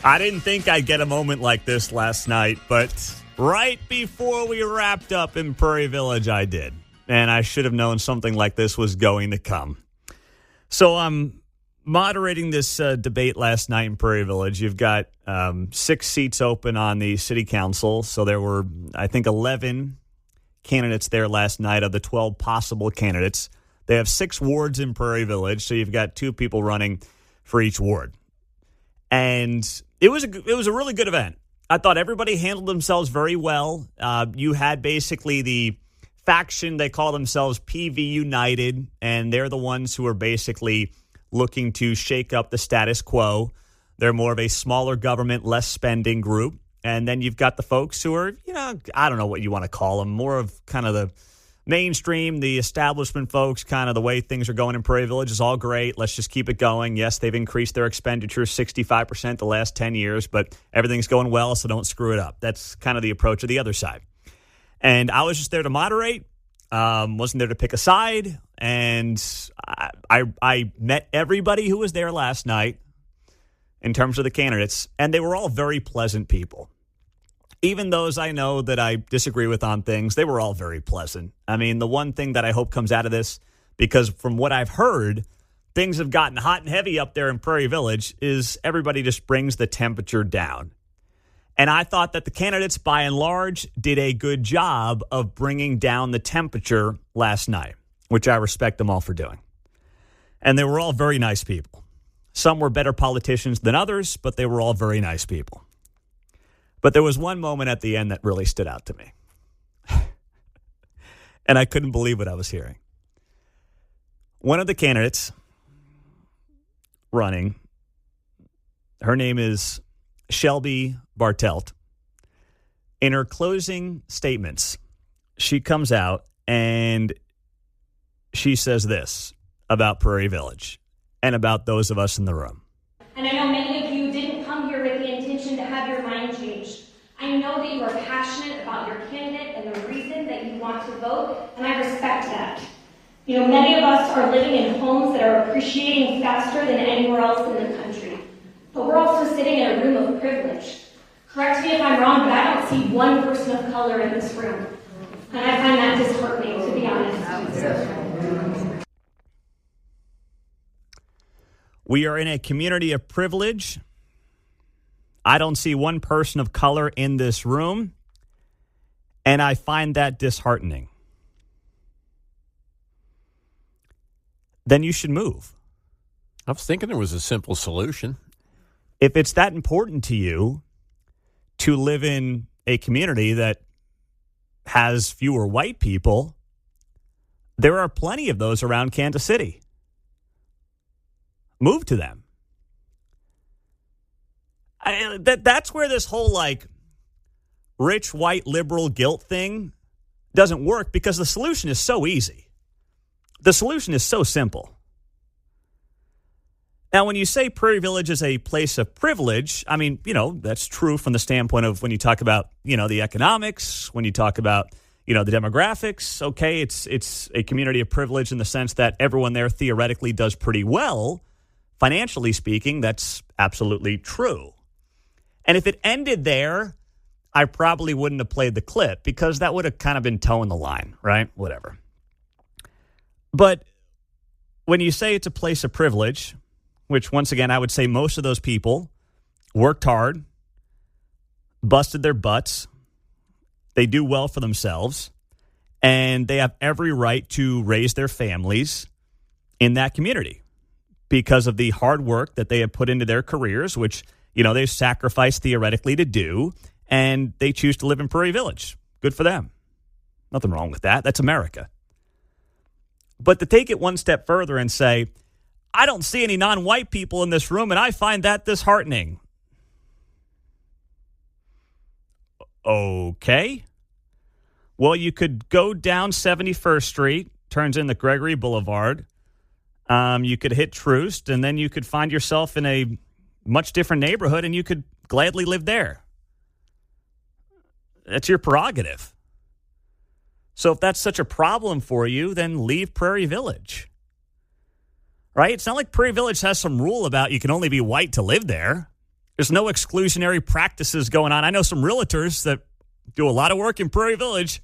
I didn't think I'd get a moment like this last night, but right before we wrapped up in Prairie Village, I did. And I should have known something like this was going to come. So I'm moderating this debate last night in Prairie Village. You've got 6 seats open on the city council. So there were, I think, 11 candidates there last night of the 12 possible candidates. They have 6 wards in Prairie Village, so you've got 2 people running for each ward. And it was a really good event. I thought everybody handled themselves very well. You had basically the faction, they call themselves PV United, and they're the ones who are basically looking to shake up the status quo. They're more of a smaller government, less spending group. And then you've got the folks who are, I don't know what you want to call them, more of kind of the mainstream, the establishment folks, kind of the way things are going in Prairie Village is all great. Let's just keep it going. Yes, they've increased their expenditures 65% the last 10 years, but everything's going well, so don't screw it up. That's kind of the approach of the other side. And I was just there to moderate, wasn't there to pick a side, and I met everybody who was there last night in terms of the candidates, and they were all very pleasant people. Even those I know that I disagree with on things, they were all very pleasant. I mean, the one thing that I hope comes out of this, because from what I've heard, things have gotten hot and heavy up there in Prairie Village, is everybody just brings the temperature down. And I thought that the candidates, by and large, did a good job of bringing down the temperature last night, which I respect them all for doing. And they were all very nice people. Some were better politicians than others, but they were all very nice people. But there was one moment at the end that really stood out to me. And I couldn't believe what I was hearing. One of the candidates running, her name is Shelby Bartelt. In her closing statements, she comes out and she says this about Prairie Village and about those of us in the room. And I know many of you didn't come here with the intention to have your mind changed. I know that you are passionate about your candidate and the reason that you want to vote, and I respect that. Many of us are living in homes that are appreciating faster than anywhere else in the country. But we're also sitting in a room of privilege. Correct me if I'm wrong, but I don't see one person of color in this room. And I find that disheartening, to be honest. We are in a community of privilege. I don't see one person of color in this room, and I find that disheartening. Then you should move. I was thinking there was a simple solution. If it's that important to you to live in a community that has fewer white people, there are plenty of those around Kansas City. Move to them. That's where this whole rich white liberal guilt thing doesn't work, because the solution is so easy. The solution is so simple. Now, when you say Prairie Village is a place of privilege, I mean, that's true from the standpoint of when you talk about, the economics, when you talk about, the demographics. Okay, it's a community of privilege in the sense that everyone there theoretically does pretty well. Financially speaking, that's absolutely true. And if it ended there, I probably wouldn't have played the clip, because that would have kind of been towing the line, right? Whatever. But when you say it's a place of privilege, which once again, I would say most of those people worked hard, busted their butts, they do well for themselves, and they have every right to raise their families in that community because of the hard work that they have put into their careers, which they've sacrificed theoretically to do, and they choose to live in Prairie Village. Good for them. Nothing wrong with that. That's America. But to take it one step further and say, I don't see any non-white people in this room, and I find that disheartening. Okay. Well, you could go down 71st Street, turns into Gregory Boulevard. You could hit Troost, and then you could find yourself in a much different neighborhood, and you could gladly live there. That's your prerogative. So if that's such a problem for you, then leave Prairie Village. Right? It's not like Prairie Village has some rule about you can only be white to live there. There's no exclusionary practices going on. I know some realtors that do a lot of work in Prairie Village,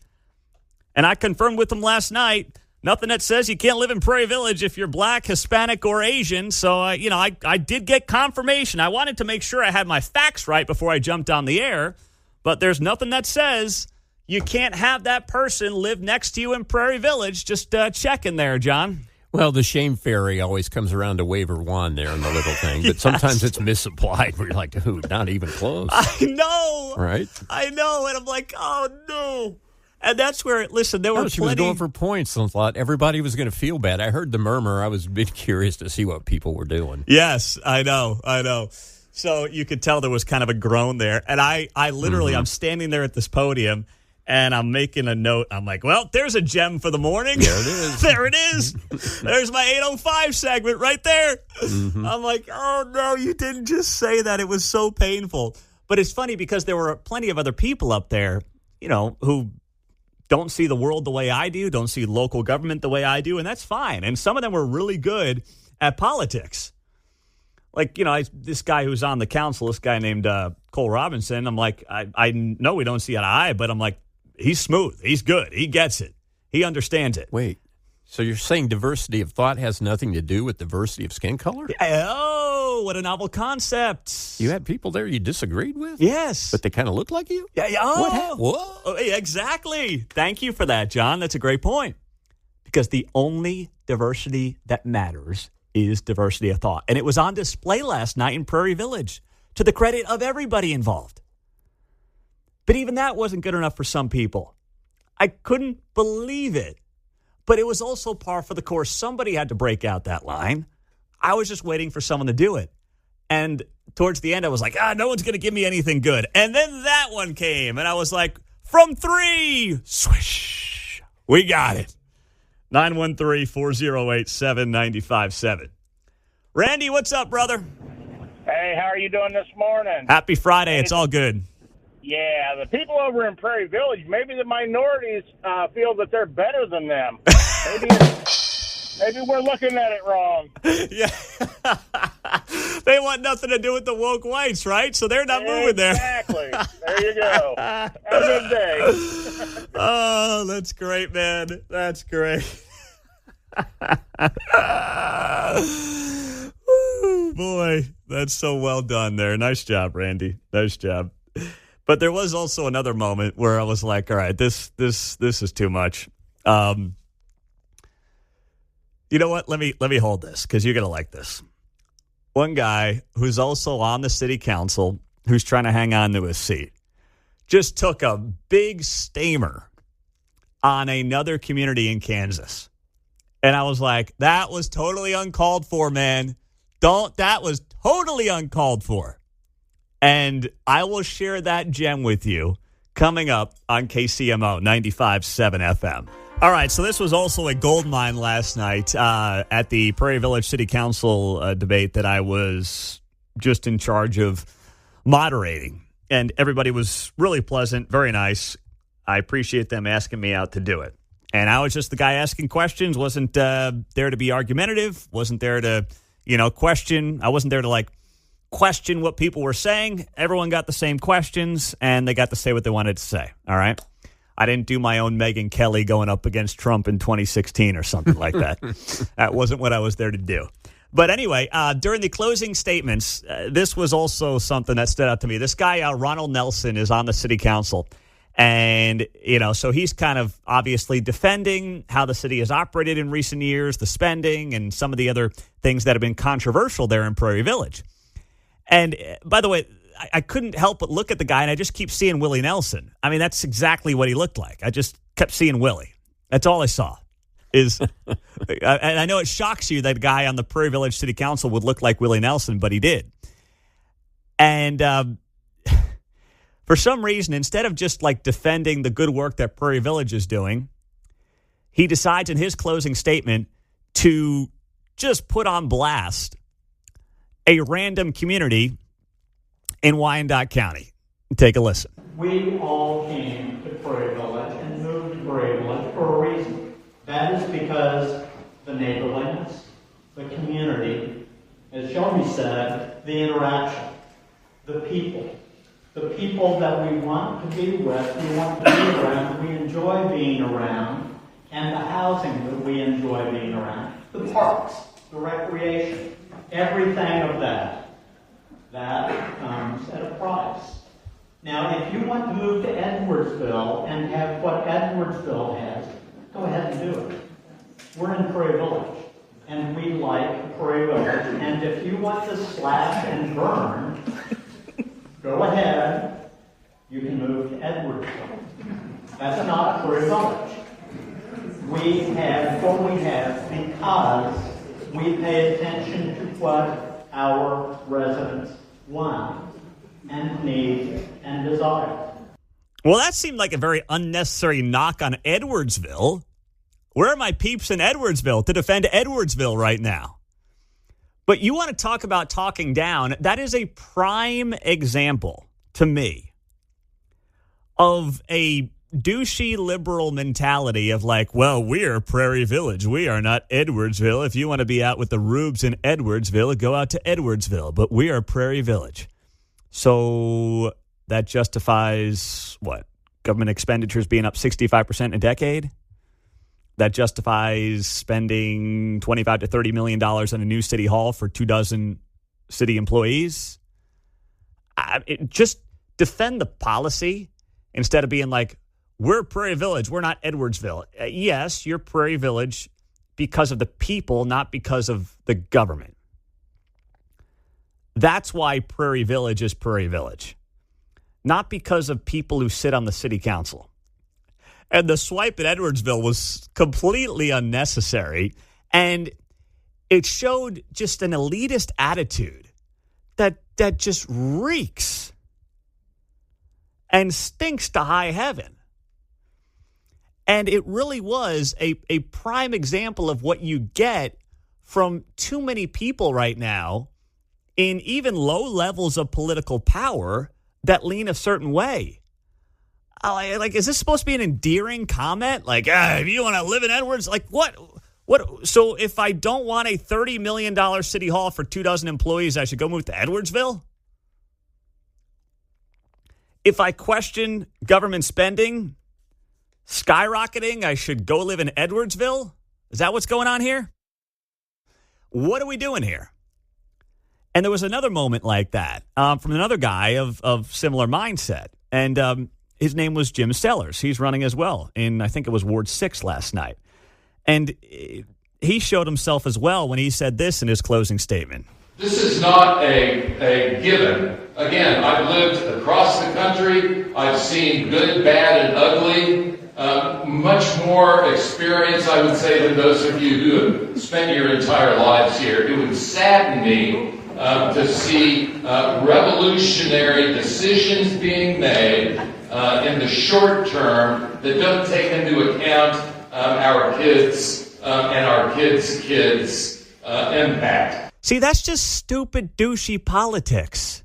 and I confirmed with them last night, nothing that says you can't live in Prairie Village if you're black, Hispanic, or Asian. So, I did get confirmation. I wanted to make sure I had my facts right before I jumped on the air, but there's nothing that says you can't have that person live next to you in Prairie Village. Just checking there, John. Well, the shame fairy always comes around to wave her wand there in the little thing, but sometimes it's misapplied where you're like, dude, not even close. I know. Right? I know. And I'm like, oh, no. And that's where, listen, there were she was going for points and thought everybody was going to feel bad. I heard the murmur. I was a bit curious to see what people were doing. Yes, I know. So you could tell there was kind of a groan there. And I literally, I'm standing there at this podium, and I'm making a note. I'm like, well, there's a gem for the morning. There it is. There it is. There's my 8:05 segment right there. Mm-hmm. I'm like, oh, no, you didn't just say that. It was so painful. But it's funny because there were plenty of other people up there, who don't see the world the way I do, don't see local government the way I do, and that's fine. And some of them were really good at politics. Like, this guy who's on the council, this guy named Cole Robinson, I'm like, I know we don't see eye to eye, but I'm like, he's smooth. He's good. He gets it. He understands it. Wait, so you're saying diversity of thought has nothing to do with diversity of skin color? Oh, what a novel concept. You had people there you disagreed with? Yes. But they kind of looked like you? Yeah. Oh. What? Oh, exactly. Thank you for that, John. That's a great point. Because the only diversity that matters is diversity of thought. And it was on display last night in Prairie Village, to the credit of everybody involved. But even that wasn't good enough for some people. I couldn't believe it. But it was also par for the course. Somebody had to break out that line. I was just waiting for someone to do it. And towards the end, I was like, no one's going to give me anything good. And then that one came, and I was like, from 3, swish, we got it. 913-408-7957. Randy, what's up, brother? Hey, how are you doing this morning? Happy Friday. It's all good. Yeah, the people over in Prairie Village, maybe the minorities feel that they're better than them. Maybe we're looking at it wrong. Yeah. They want nothing to do with the woke whites, right? So they're not moving there. Exactly. There you go. Have a good day. Oh, that's great, man. That's great. Woo, boy, that's so well done there. Nice job, Randy. Nice job. But there was also another moment where I was like, all right, this is too much. You know what? Let me hold this because you're going to like this. One guy who's also on the city council who's trying to hang on to his seat just took a big stamer on another community in Kansas. And I was like, that was totally uncalled for, man. That was totally uncalled for. And I will share that gem with you coming up on KCMO 95.7 FM. All right, so this was also a gold mine last night at the Prairie Village City Council debate that I was just in charge of moderating. And everybody was really pleasant, very nice. I appreciate them asking me out to do it. And I was just the guy asking questions, wasn't there to be argumentative, wasn't there to, question. I wasn't there to, question what people were saying. Everyone got the same questions, and they got to say what they wanted to say, all right? I didn't do my own Megyn Kelly going up against Trump in 2016 or something like that. That wasn't what I was there to do. But anyway, during the closing statements, this was also something that stood out to me. This guy, Ronald Nelson, is on the city council. And, so he's kind of obviously defending how the city has operated in recent years, the spending, and some of the other things that have been controversial there in Prairie Village. And by the way, I couldn't help but look at the guy, and I just keep seeing Willie Nelson. I mean, that's exactly what he looked like. I just kept seeing Willie. That's all I saw. And I know it shocks you that a guy on the Prairie Village City Council would look like Willie Nelson, but he did. And for some reason, instead of just defending the good work that Prairie Village is doing, he decides in his closing statement to just put on blast a random community in Wyandotte County. Take a listen. We all came to Prairie Village and moved to Prairie Village for a reason. That is because the neighborliness, the community, as Shelby said, the interaction. The people. The people that we want to be with, we want to be around, we enjoy being around, and the housing that we enjoy being around. The parks, the recreation, everything of that. That comes at a price. Now, if you want to move to Edwardsville and have what Edwardsville has, go ahead and do it. We're in Prairie Village, and we like Prairie Village. And if you want to slash and burn, go ahead. You can move to Edwardsville. That's not Prairie Village. We have what we have because we pay attention to what our residents want and need and desire. Well, that seemed like a very unnecessary knock on Edwardsville. Where are my peeps in Edwardsville to defend Edwardsville right now? But you want to talk about talking down. That is a prime example to me of a douchey liberal mentality of like, well, we're Prairie Village. We are not Edwardsville. If you want to be out with the rubes in Edwardsville, go out to Edwardsville. But we are Prairie Village. So that justifies what? Government expenditures being up 65% in a decade? That justifies spending $25 to $30 million on a new city hall for 24 city employees? Just defend the policy instead of being like, we're Prairie Village, we're not Edwardsville. Yes, you're Prairie Village because of the people, not because of the government. That's why Prairie Village is Prairie Village. Not because of people who sit on the city council. And the swipe at Edwardsville was completely unnecessary. And it showed just an elitist attitude that just reeks and stinks to high heaven. And it really was a prime example of what you get from too many people right now in even low levels of political power that lean a certain way. Like, is this supposed to be an endearing comment? Like, if you want to live in Edwards, like what? So if I don't want a $30 million city hall for 24 employees, I should go move to Edwardsville? If I question government spending skyrocketing, I should go live in Edwardsville? Is that what's going on here? What are we doing here? And there was another moment like that from another guy of similar mindset. And his name was Jim Sellers. He's running as well in, I think it was Ward 6 last night. And he showed himself as well when he said this in his closing statement. This is not a given. Again, I've lived across the country. I've seen good, bad, and ugly. Much more experience, I would say, than those of you who have spent your entire lives here. It would sadden me to see revolutionary decisions being made in the short term that don't take into account our kids and our kids' kids' impact. See, that's just stupid, douchey politics.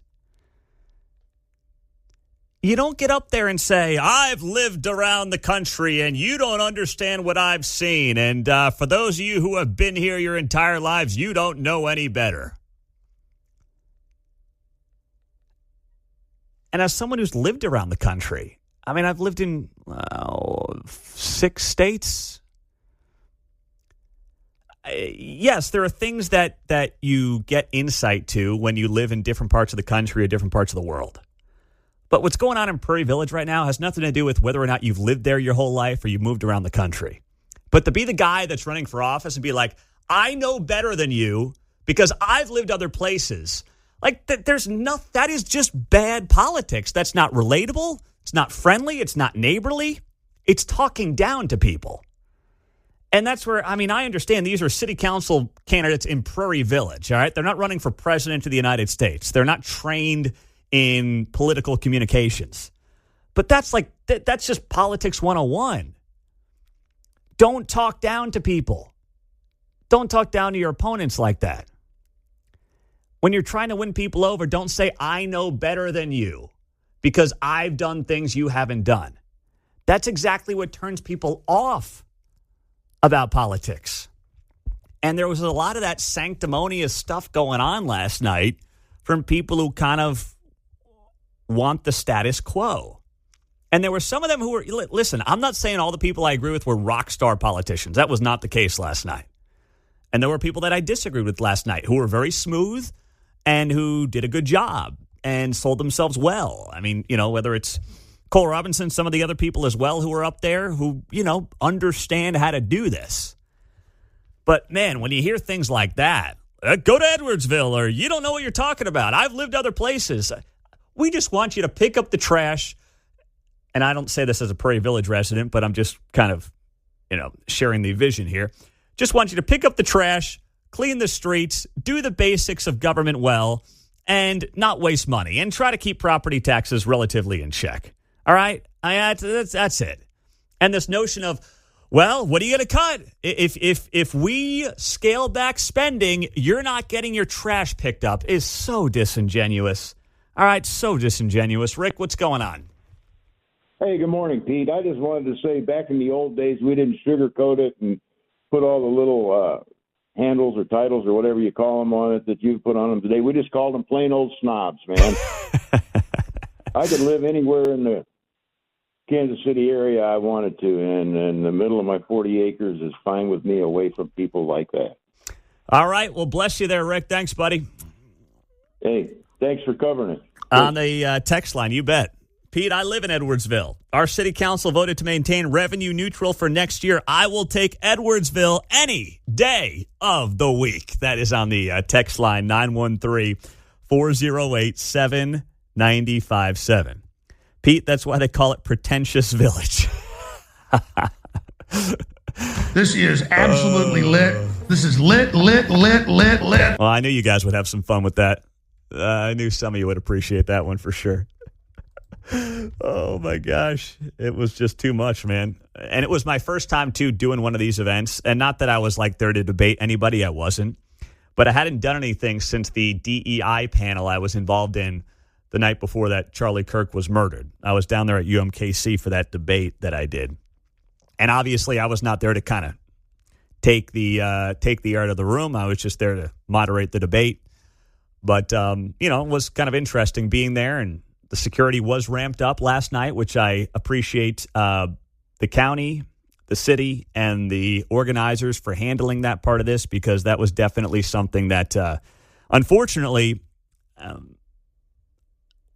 You don't get up there and say, I've lived around the country and you don't understand what I've seen. And for those of you who have been here your entire lives, you don't know any better. And as someone who's lived around the country, I mean, I've lived in 6 states. Yes, there are things that you get insight to when you live in different parts of the country or different parts of the world. But what's going on in Prairie Village right now has nothing to do with whether or not you've lived there your whole life or you moved around the country. But to be the guy that's running for office and be like, I know better than you because I've lived other places. Like, that is just bad politics. That's not relatable. It's not friendly. It's not neighborly. It's talking down to people. And that's where, I mean, I understand these are city council candidates in Prairie Village, all right? They're not running for president of the United States. They're not trained in political communications. But that's just politics 101. Don't talk down to people. Don't talk down to your opponents like that. When you're trying to win people over, don't say, I know better than you because I've done things you haven't done. That's exactly what turns people off about politics. And there was a lot of that sanctimonious stuff going on last night from people who kind of want the status quo. And there were some of them who were, listen, I'm not saying all the people I agree with were rock star politicians. That was not the case last night. And there were people that I disagreed with last night who were very smooth and who did a good job and sold themselves well. I mean, whether it's Cole Robinson, some of the other people as well who are up there who, understand how to do this. But, man, when you hear things like that, go to Edwardsville, or you don't know what you're talking about. I've lived other places. We just want you to pick up the trash. And I don't say this as a Prairie Village resident, but I'm just kind of, sharing the vision here. Just want you to pick up the trash, clean the streets, do the basics of government well, and not waste money, and try to keep property taxes relatively in check. All right? That's it. And this notion of, well, what are you going to cut? If we scale back spending, you're not getting your trash picked up is so disingenuous. All right, so disingenuous. Rick, what's going on? Hey, good morning, Pete. I just wanted to say back in the old days, we didn't sugarcoat it and put all the little handles or titles or whatever you call them on it that you put on them today. We just called them plain old snobs, man. I could live anywhere in the Kansas City area I wanted to, and in the middle of my 40 acres is fine with me, away from people like that. All right. Well, bless you there, Rick. Thanks, buddy. Hey, thanks for covering it. On the text line, you bet. Pete, I live in Edwardsville. Our city council voted to maintain revenue neutral for next year. I will take Edwardsville any day of the week. That is on the text line, 913-408-7957. Pete, that's why they call it Pretentious Village. This is absolutely lit. This is lit. Well, I knew you guys would have some fun with that. I knew some of you would appreciate that one for sure. Oh, my gosh. It was just too much, man. And it was my first time, too, doing one of these events. And not that I was, there to debate anybody. I wasn't. But I hadn't done anything since the DEI panel I was involved in the night before that Charlie Kirk was murdered. I was down there at UMKC for that debate that I did. And obviously, I was not there to kind of take the art of the room. I was just there to moderate the debate. But, it was kind of interesting being there, and the security was ramped up last night, which I appreciate the county, the city, and the organizers for handling that part of this, because that was definitely something that, unfortunately,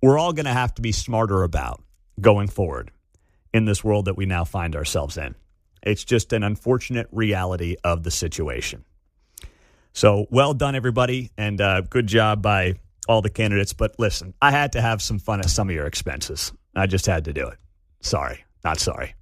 we're all going to have to be smarter about going forward in this world that we now find ourselves in. It's just an unfortunate reality of the situation. So well done, everybody, and good job by all the candidates. But listen, I had to have some fun at some of your expenses. I just had to do it. Sorry, not sorry.